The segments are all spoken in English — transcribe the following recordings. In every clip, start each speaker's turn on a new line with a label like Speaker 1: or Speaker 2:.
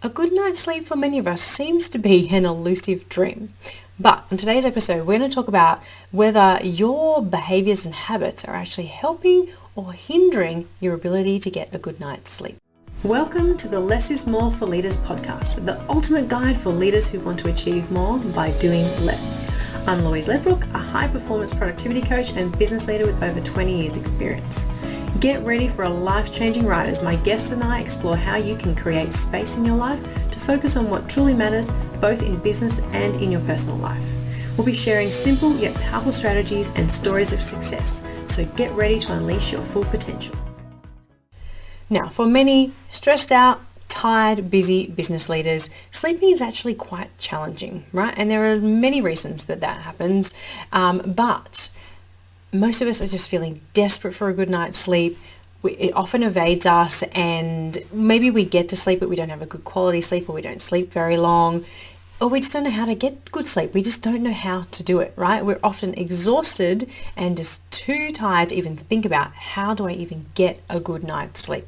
Speaker 1: A good night's sleep for many of us seems to be an elusive dream. But in today's episode, we're going to talk about whether your behaviors and habits are actually helping or hindering your ability to get a good night's sleep. Welcome to the Less is More for Leaders podcast, the ultimate guide for leaders who want to achieve more by doing less. I'm Louise Ledbrook, a high-performance productivity coach and business leader with over 20 years experience. Get ready for a life-changing ride as my guests and I explore how you can create space in your life to focus on what truly matters, both in business and in your personal life. We'll be sharing simple yet powerful strategies and stories of success, so get ready to unleash your full potential. Now, for many stressed out, tired, busy business leaders, sleeping is actually quite challenging, right? And there are many reasons that happens, but most of us are just feeling desperate for a good night's sleep. It often evades us, and maybe we get to sleep, but we don't have a good quality sleep, or we don't sleep very long, or we just don't know how to get good sleep. We just don't know how to do it, right? We're often exhausted and just too tired to even think about how do I even get a good night's sleep.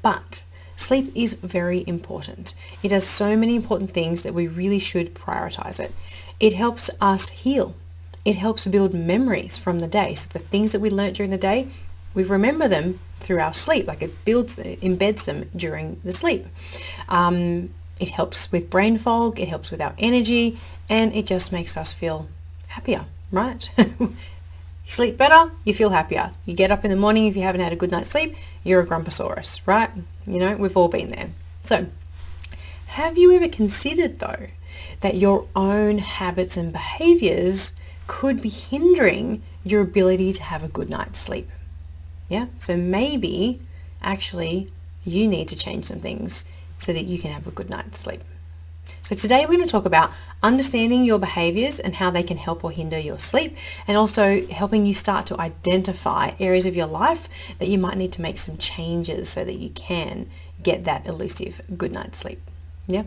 Speaker 1: But sleep is very important. It does so many important things that we really should prioritize it. It helps us heal. It helps build memories from the day. So the things that we learned during the day, we remember them through our sleep, like it embeds them during the sleep. It helps with brain fog, it helps with our energy, and it just makes us feel happier, right? You sleep better, you feel happier. You get up in the morning, if you haven't had a good night's sleep, you're a grumposaurus, right? You know, we've all been there. So have you ever considered though that your own habits and behaviors could be hindering your ability to have a good night's sleep? Yeah, so maybe actually you need to change some things so that you can have a good night's sleep. So today we're going to talk about understanding your behaviors and how they can help or hinder your sleep, and also helping you start to identify areas of your life that you might need to make some changes so that you can get that elusive good night's sleep. Yeah.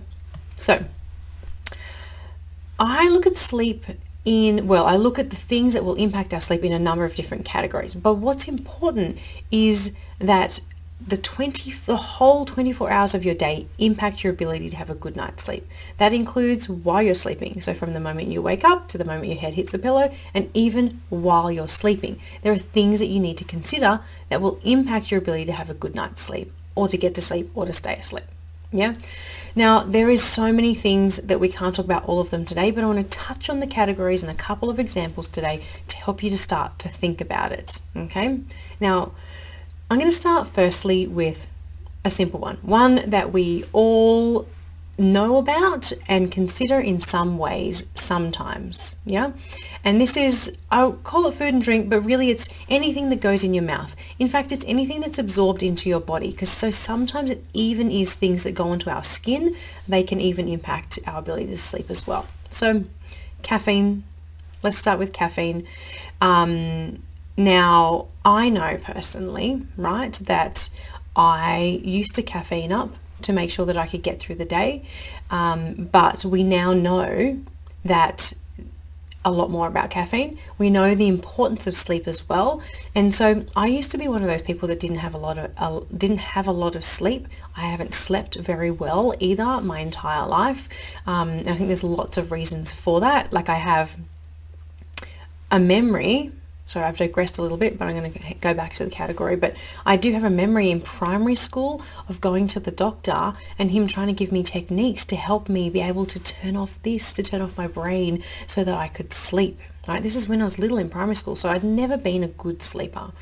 Speaker 1: So I look at sleep I look at the things that will impact our sleep in a number of different categories. But what's important is that the whole 24 hours of your day impact your ability to have a good night's sleep. That includes while you're sleeping. So from the moment you wake up to the moment your head hits the pillow, and even while you're sleeping, there are things that you need to consider that will impact your ability to have a good night's sleep, or to get to sleep, or to stay asleep. Yeah. Now, there is so many things that we can't talk about all of them today, but I want to touch on the categories and a couple of examples today to help you to start to think about it. Okay. Now, I'm going to start firstly with a simple one that we all know about and consider in some ways sometimes. Yeah. And this is, I'll call it food and drink, but really it's anything that goes in your mouth. In fact, it's anything that's absorbed into your body, because so sometimes it even is things that go into our skin. They can even impact our ability to sleep as well. So caffeine, let's start with caffeine. Now, I know personally, right, that I used to caffeine up to make sure that I could get through the day. But we now know that a lot more about caffeine. We know the importance of sleep as well. And so I used to be one of those people that didn't have a lot of sleep. I haven't slept very well either my entire life. I think there's lots of reasons for that. Like I have a memory. So I've digressed a little bit, but I'm going to go back to the category. But I do have a memory in primary school of going to the doctor and him trying to give me techniques to help me be able to turn off my brain so that I could sleep. Right? This is when I was little in primary school, so I'd never been a good sleeper.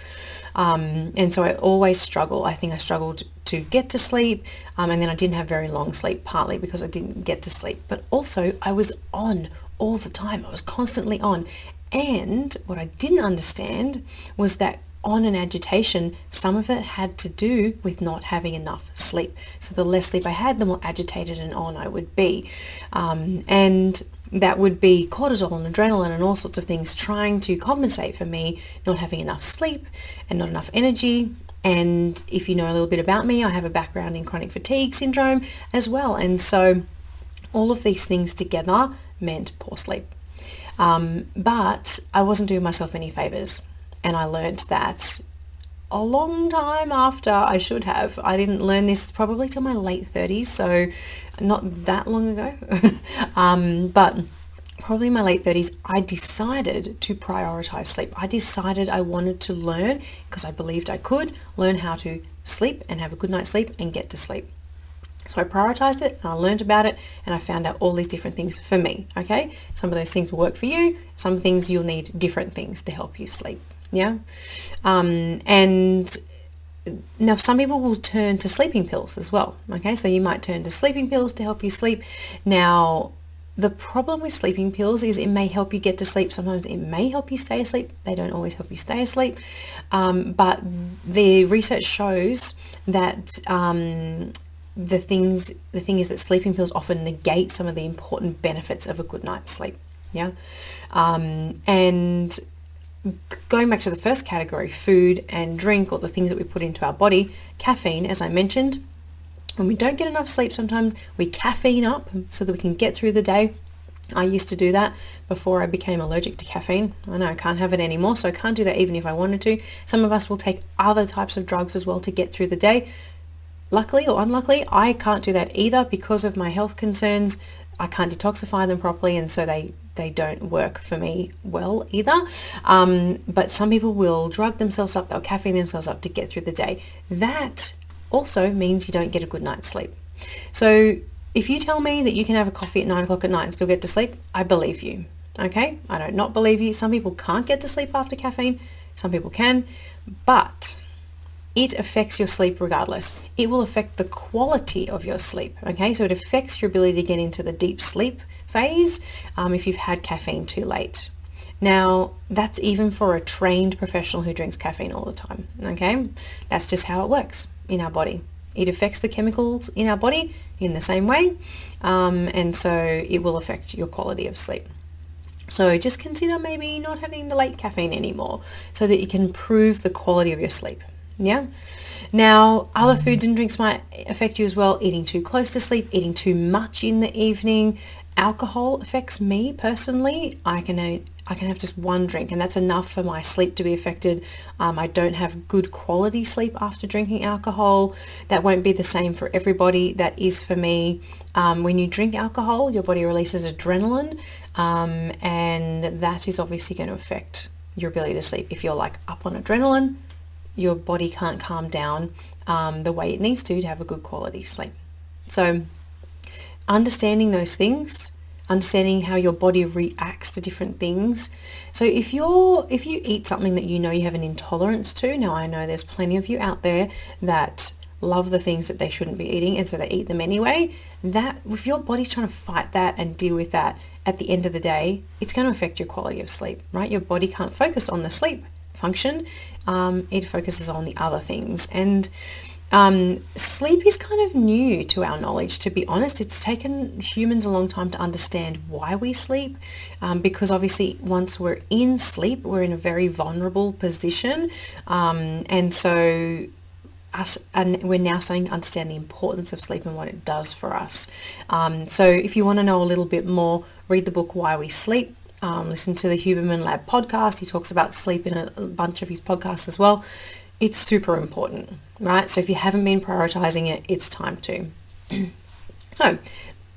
Speaker 1: And so I always struggle. I think I struggled to get to sleep, and then I didn't have very long sleep, partly because I didn't get to sleep. But also I was on all the time. I was constantly on. And what I didn't understand was that on and agitation, some of it had to do with not having enough sleep. So the less sleep I had, the more agitated and on I would be. And that would be cortisol and adrenaline and all sorts of things trying to compensate for me not having enough sleep and not enough energy. And if you know a little bit about me, I have a background in chronic fatigue syndrome as well. And so all of these things together meant poor sleep. But I wasn't doing myself any favors. And I learned that a long time after I should have. I didn't learn this probably till my late 30s, so not that long ago. But probably in my late 30s, I decided to prioritize sleep. I decided I wanted to learn, because I believed I could, learn how to sleep and have a good night's sleep and get to sleep. So I prioritized it and I learned about it and I found out all these different things for me, okay? Some of those things will work for you. Some things you'll need different things to help you sleep, yeah? And now some people will turn to sleeping pills as well, okay? So you might turn to sleeping pills to help you sleep. Now, the problem with sleeping pills is it may help you get to sleep. Sometimes it may help you stay asleep. They don't always help you stay asleep. But the research shows that the thing is that sleeping pills often negate some of the important benefits of a good night's sleep. Yeah. And going back to the first category, food and drink, or the things that we put into our body, caffeine, as I mentioned, when we don't get enough sleep, sometimes we caffeine up so that we can get through the day. I used to do that before I became allergic to caffeine. I know I can't have it anymore, so I can't do that even if I wanted to. Some of us will take other types of drugs as well to get through the day. Luckily or unluckily, I can't do that either because of my health concerns. I can't detoxify them properly, and so they don't work for me well either. But some people will drug themselves up, they'll caffeine themselves up to get through the day. That also means you don't get a good night's sleep. So if you tell me that you can have a coffee at 9 o'clock at night and still get to sleep, I believe you. Okay? I don't not believe you. Some people can't get to sleep after caffeine. Some people can. But it affects your sleep regardless. It will affect the quality of your sleep. Okay? So it affects your ability to get into the deep sleep phase if you've had caffeine too late. Now, that's even for a trained professional who drinks caffeine all the time. Okay? That's just how it works in our body. It affects the chemicals in our body in the same way, and so it will affect your quality of sleep. So just consider maybe not having the late caffeine anymore so that you can improve the quality of your sleep. Yeah. Now, other foods and drinks might affect you as well. Eating too close to sleep, eating too much in the evening. Alcohol affects me personally. I can have just one drink and that's enough for my sleep to be affected. I don't have good quality sleep after drinking alcohol. That won't be the same for everybody. That is for me. When you drink alcohol, your body releases adrenaline, and that is obviously going to affect your ability to sleep. If you're like up on adrenaline, your body can't calm down the way it needs to have a good quality sleep. So understanding those things, understanding how your body reacts to different things. So if you eat something that you know you have an intolerance to, now I know there's plenty of you out there that love the things that they shouldn't be eating and so they eat them anyway, that if your body's trying to fight that and deal with that, at the end of the day, it's going to affect your quality of sleep, right? Your body can't focus on the sleep function. It focuses on the other things. And sleep is kind of new to our knowledge, to be honest. It's taken humans a long time to understand why we sleep, because obviously once we're in sleep, we're in a very vulnerable position. And so we're now starting to understand the importance of sleep and what it does for us. So if you want to know a little bit more, read the book Why We Sleep. Listen to the Huberman Lab podcast. He talks about sleep in a bunch of his podcasts as well. It's super important, right? So if you haven't been prioritizing it, it's time to. So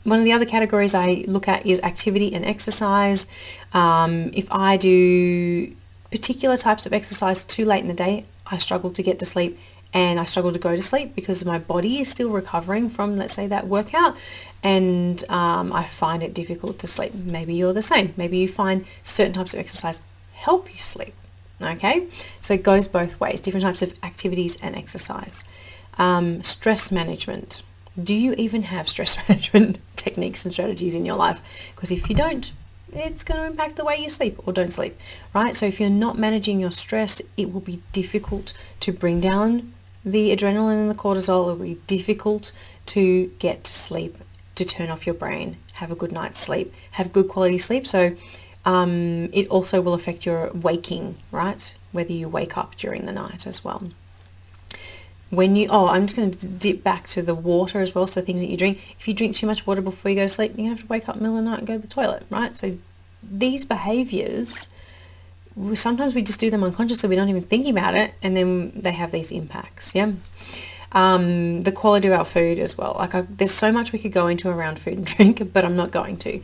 Speaker 1: one of the other categories I look at is activity and exercise. If I do particular types of exercise too late in the day, I struggle to get to sleep and I struggle to go to sleep because my body is still recovering from, let's say, that workout, and I find it difficult to sleep. Maybe you're the same. Maybe you find certain types of exercise help you sleep. Okay, so it goes both ways, different types of activities and exercise. Stress management. Do you even have stress management techniques and strategies in your life? Because if you don't, it's going to impact the way you sleep or don't sleep, right? So if you're not managing your stress, it will be difficult to bring down the adrenaline and the cortisol. It will be difficult to get to sleep, to turn off your brain, have a good night's sleep, have good quality sleep. So it also will affect your waking, right? Whether you wake up during the night as well. I'm just going to dip back to the water as well. So things that you drink. If you drink too much water before you go to sleep, you're going to have to wake up in the middle of the night and go to the toilet, right? So these behaviors sometimes we just do them unconsciously. We don't even think about it, and then they have these impacts. Yeah. The quality of our food as well. There's so much we could go into around food and drink, but I'm not going to.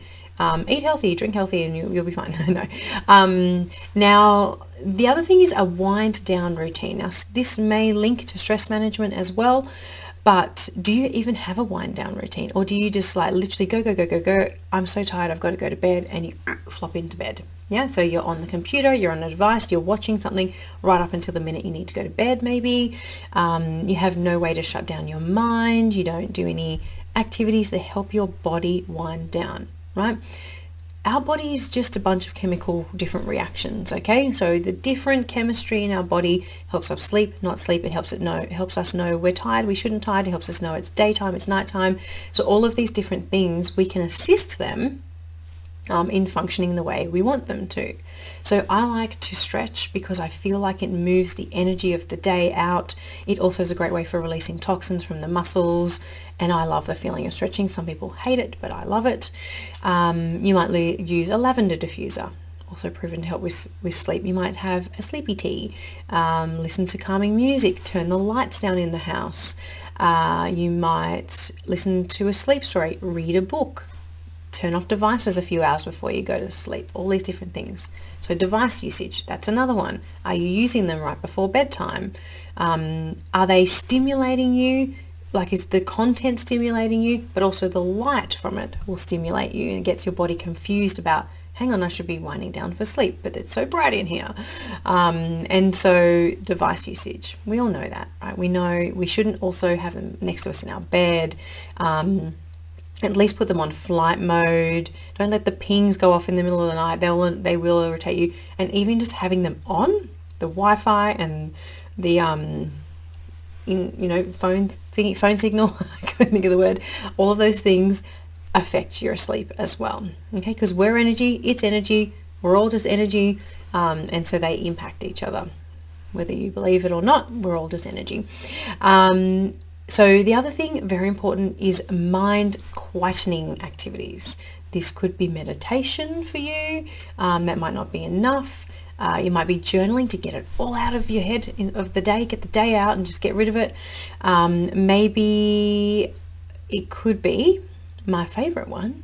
Speaker 1: Eat healthy, drink healthy, and you'll be fine. No. Now, the other thing is a wind down routine. Now, this may link to stress management as well, but do you even have a wind down routine? Or do you just like literally go, I'm so tired, I've got to go to bed, and you flop into bed? Yeah, so you're on the computer, you're on a device, you're watching something right up until the minute you need to go to bed maybe. You have no way to shut down your mind. You don't do any activities that help your body wind down, right? Our body is just a bunch of chemical different reactions, okay? So the different chemistry in our body helps us sleep, not sleep. It helps us know we're tired, we shouldn't tired. It helps us know it's daytime, it's nighttime. So all of these different things, we can assist them in functioning the way we want them to. So I like to stretch because I feel like it moves the energy of the day out. It also is a great way for releasing toxins from the muscles, and I love the feeling of stretching. Some people hate it, but I love it. You might use a lavender diffuser, also proven to help with sleep. You might have a sleepy tea, listen to calming music, turn the lights down in the house. You might listen to a sleep story, read a book, turn off devices a few hours before you go to sleep, all these different things. So device usage, that's another one. Are you using them right before bedtime? Are they stimulating you? Like, is the content stimulating you? But also the light from it will stimulate you, and it gets your body confused about, hang on, I should be winding down for sleep, but it's so bright in here. And so device usage, we all know that, right? We know we shouldn't also have them next to us in our bed. At least put them on flight mode. Don't let the pings go off in the middle of the night. They will irritate you. And even just having them on, the Wi-Fi and the phone signal, I couldn't think of the word. All of those things affect your sleep as well. Okay, because we're energy, it's energy, we're all just energy, and so they impact each other. Whether you believe it or not, we're all just energy. So the other thing, very important, is mind quietening activities. This could be meditation for you. That might not be enough. You might be journaling to get it all out of your head of the day, get the day out and just get rid of it. Maybe it could be my favorite one,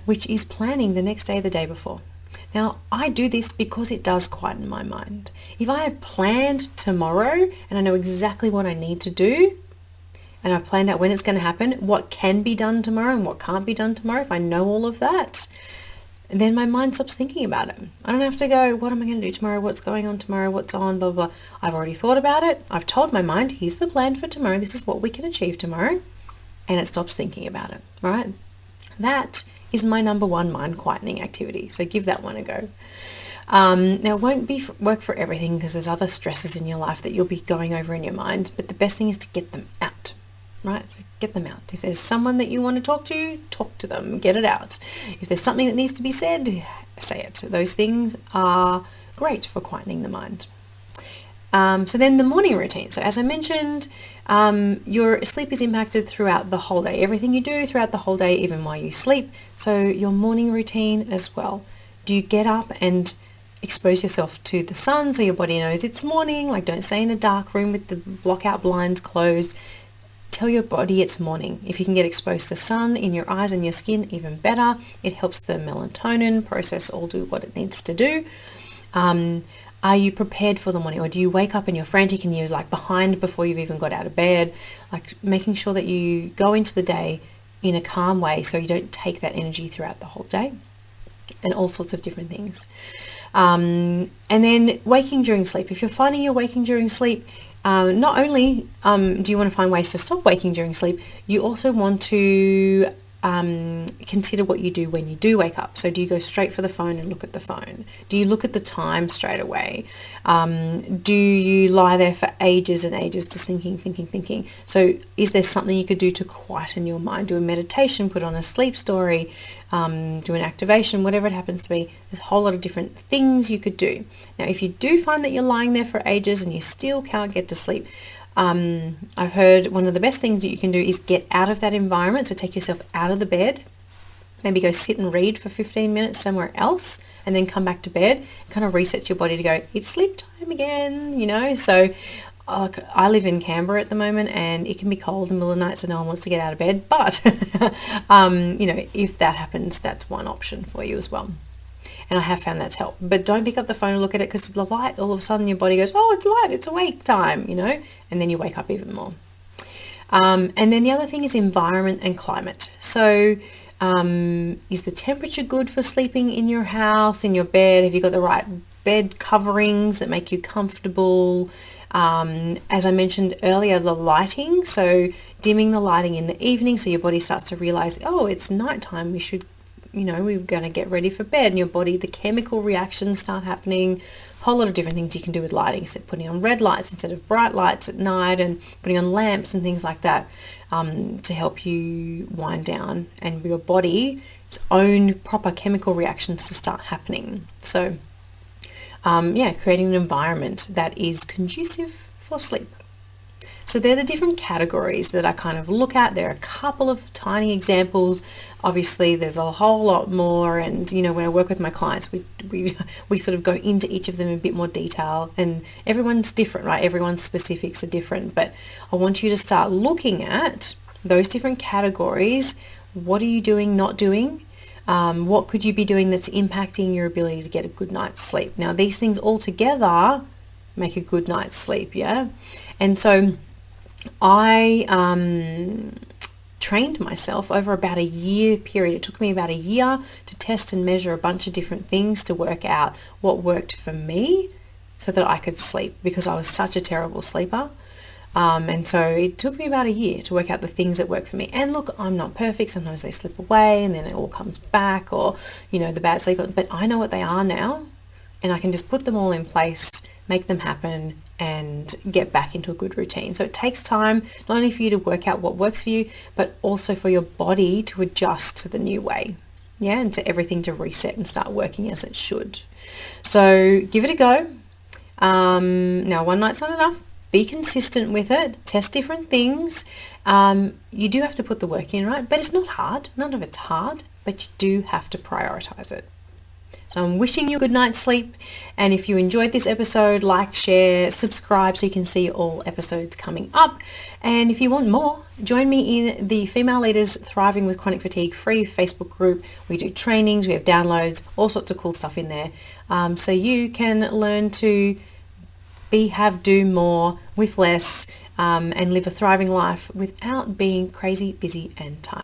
Speaker 1: which is planning the next day, the day before. Now, I do this because it does quieten my mind. If I have planned tomorrow and I know exactly what I need to do, and I've planned out when it's going to happen, what can be done tomorrow and what can't be done tomorrow, if I know all of that, then my mind stops thinking about it. I don't have to go, what am I going to do tomorrow? What's going on tomorrow? What's on? Blah, blah. I've already thought about it. I've told my mind, here's the plan for tomorrow. This is what we can achieve tomorrow. And it stops thinking about it, right? That is my number one mind quietening activity. So give that one a go. Now, it won't work for everything because there's other stresses in your life that you'll be going over in your mind, but the best thing is to get them out. Right? So get them out. If there's someone that you want to talk to them, get it out. If there's something that needs to be said, say it. Those things are great for quietening the mind. So then the morning routine. So as I mentioned, your sleep is impacted throughout the whole day. Everything you do throughout the whole day, even while you sleep. So your morning routine as well. Do you get up and expose yourself to the sun so your body knows it's morning? Like, don't stay in a dark room with the blockout blinds closed. Tell your body it's morning. If you can get exposed to sun in your eyes and your skin, even better. It helps the melatonin process all do what it needs to do. Are you prepared for the morning, or do you wake up and you're frantic and you're like behind before you've even got out of bed? Like, making sure that you go into the day in a calm way so you don't take that energy throughout the whole day, and all sorts of different things. And then waking during sleep. If you're finding you're waking during sleep, not only do you want to find ways to stop waking during sleep, you also want to consider what you do when you do wake up. So do you go straight for the phone and look at the phone? Do you look at the time straight away? Do you lie there for ages and ages just thinking? So is there something you could do to quieten your mind? Do a meditation, put on a sleep story, do an activation, whatever it happens to be. There's a whole lot of different things you could do. Now, if you do find that you're lying there for ages and you still can't get to sleep, I've heard one of the best things that you can do is get out of that environment. So take yourself out of the bed maybe go sit and read for 15 minutes somewhere else and then come back to bed. It kind of resets your body to go, it's sleep time again, you know. So I live in Canberra at the moment, and it can be cold in the middle of the night, so no one wants to get out of bed. But, you know, if that happens, that's one option for you as well. And I have found that's helped. But don't pick up the phone and look at it, because the light, all of a sudden your body goes, oh, it's light, it's awake time, you know, and then you wake up even more. And then the other thing is environment and climate. So is the temperature good for sleeping in your house, in your bed? Have you got the right bed coverings that make you comfortable? As I mentioned earlier, the lighting, so dimming the lighting in the evening so your body starts to realize, oh, it's nighttime, we should, you know, we're going to get ready for bed. And your body, the chemical reactions start happening. A whole lot of different things you can do with lighting, so putting on red lights instead of bright lights at night, and putting on lamps and things like that, to help you wind down and your body's own proper chemical reactions to start happening. So yeah, creating an environment that is conducive for sleep. So they're the different categories that I kind of look at. There are a couple of tiny examples. Obviously, there's a whole lot more. And, you know, when I work with my clients, we sort of go into each of them in a bit more detail. And everyone's different, right? Everyone's specifics are different. But I want you to start looking at those different categories. What are you doing, not doing? What could you be doing that's impacting your ability to get a good night's sleep? Now, these things all together make a good night's sleep, yeah? And so I trained myself over about a year period. It took me about a year to test and measure a bunch of different things to work out what worked for me so that I could sleep, because I was such a terrible sleeper. And so it took me about a year to work out the things that work for me. And look, I'm not perfect. Sometimes they slip away and then it all comes back, or, you know, the bad sleep. But I know what they are now, and I can just put them all in place, make them happen, and get back into a good routine. So it takes time, not only for you to work out what works for you, but also for your body to adjust to the new way. Yeah, and to everything to reset and start working as it should. So give it a go. Now, one night's not enough. Be consistent with it. Test different things. You do have to put the work in, right? But it's not hard. None of it's hard, but you do have to prioritize it. So I'm wishing you a good night's sleep. And if you enjoyed this episode, like, share, subscribe so you can see all episodes coming up. And if you want more, join me in the Female Leaders Thriving with Chronic Fatigue free Facebook group. We do trainings, we have downloads, all sorts of cool stuff in there. So you can learn to do more with less, and live a thriving life without being crazy, busy and tired.